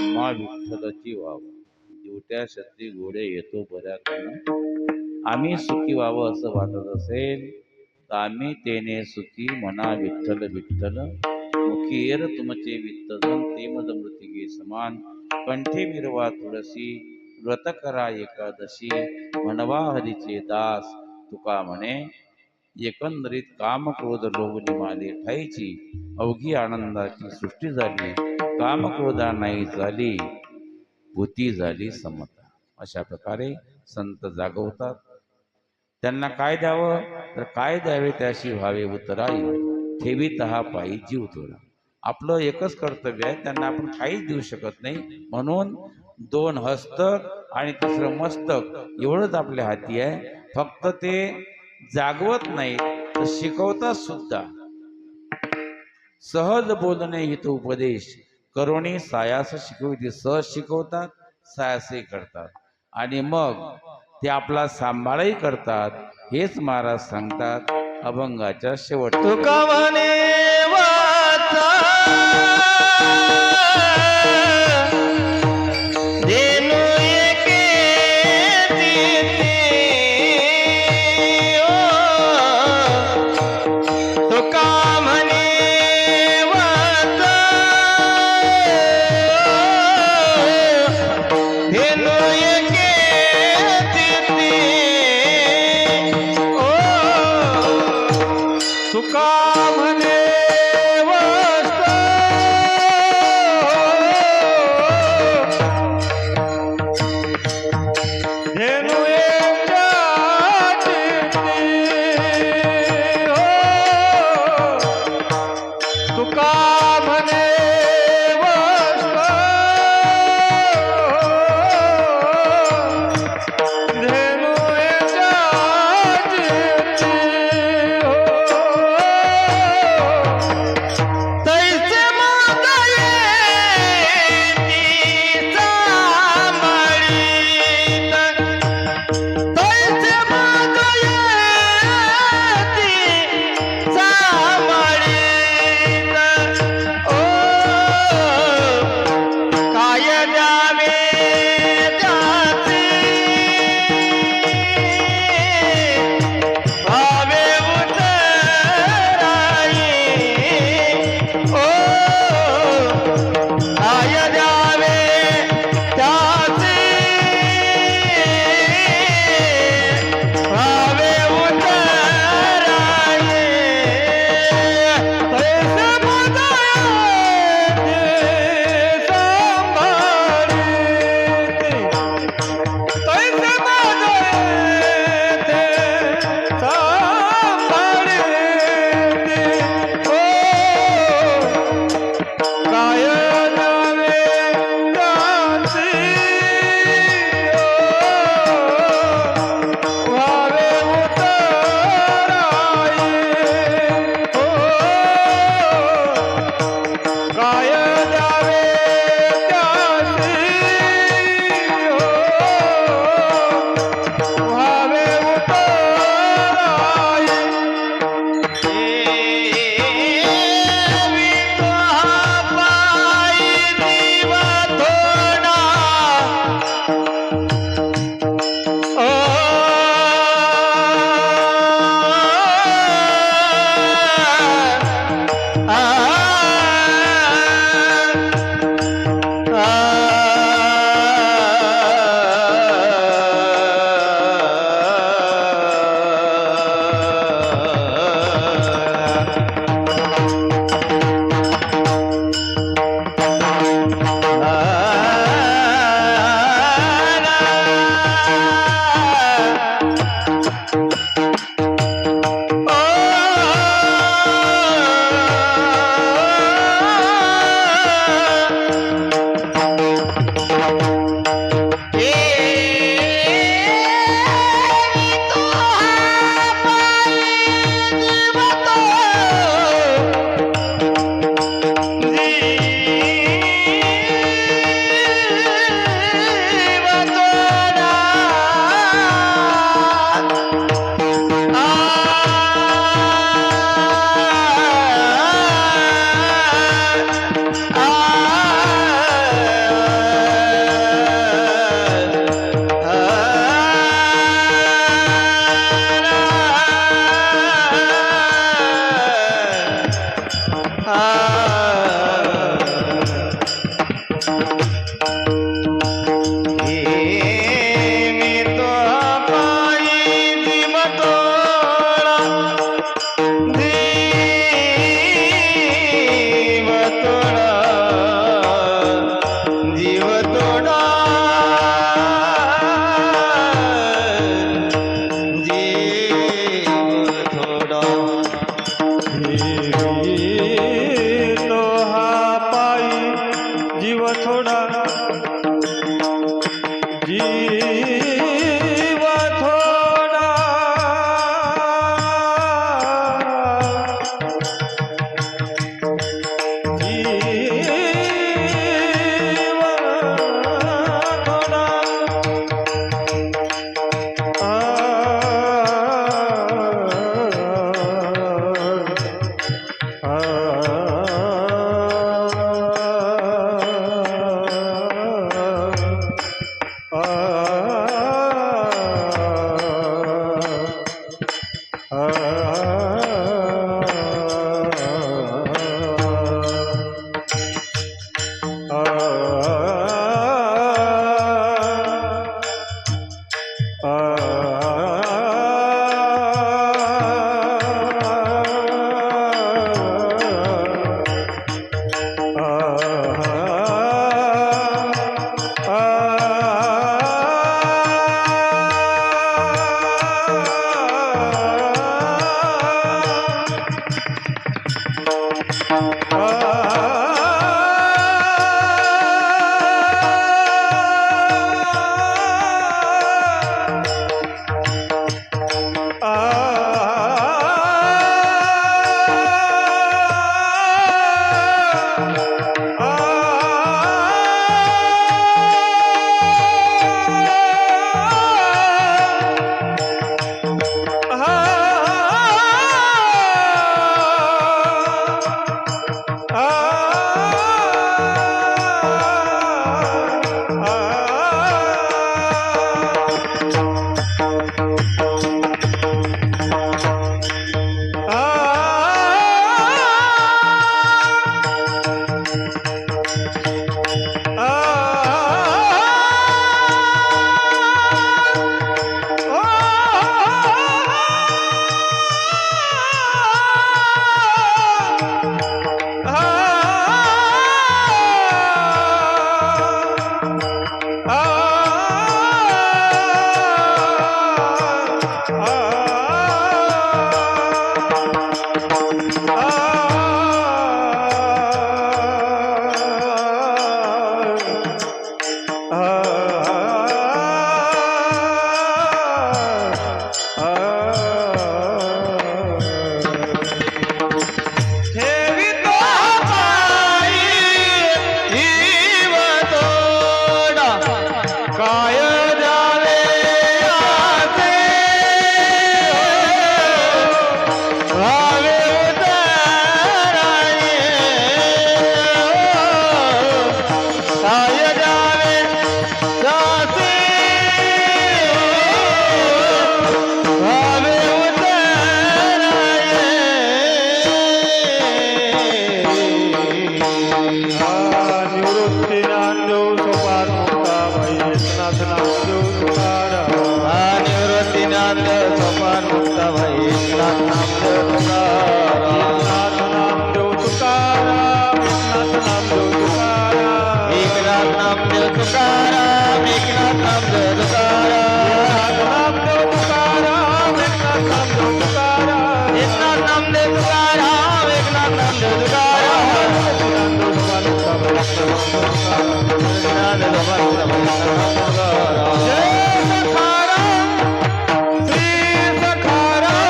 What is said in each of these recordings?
आम्हा विठ्ठलची व्हाव, दिवट्या शत्री घोडे येतो बऱ्या कण, आम्ही सुखी व्हावं असं वाटत असेल तर आम्ही तेने सुखी म्हणा विठ्ठल विठ्ठल, मुखी एरं तुमचे वित्तजन ते मज मृतिके समान, कंठी मिरवा तुळसी व्रत करा एकादशी, म्हणवा हरीचे दास तुका म्हणे, एकंदरीत काम क्रोध लोभ निमाले ठाईची, अवघी आनंदाची सृष्टी झाली, काम क्रोधा नाही झाली, भूती झाली समता. अशा प्रकारे संत जागवतात. त्यांना काय द्यावं तर काय द्यावे त्याशी व्हावे उतराई, ठेवीत हा पायी जीव थोडा. आपलं एकच कर्तव्य आहे, त्यांना आपण काहीच देऊ शकत नाही, म्हणून दोन हस्तक आणि तिसरं मस्तक एवढंच आपल्या हाती आहे. फक्त ते जागवत नाही तर शिकवतात सुद्धा. सहज बोलणे हित उपदेश करोणी सायास शिकविते. सहज शिकवतात, सायासही करतात आणि मग ते आपला सांभाळही करतात. हेच महाराज सांगतात अभंगाच्या शेवट. तुका म्हणे वाचा धेनु एके तिथे, तुका म्हणे वाचा धेनु एके तिथे, तुका म्हणे वस्त थोडा जीव थोडा जीव थोडा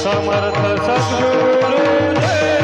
समर्थ सद्गुरु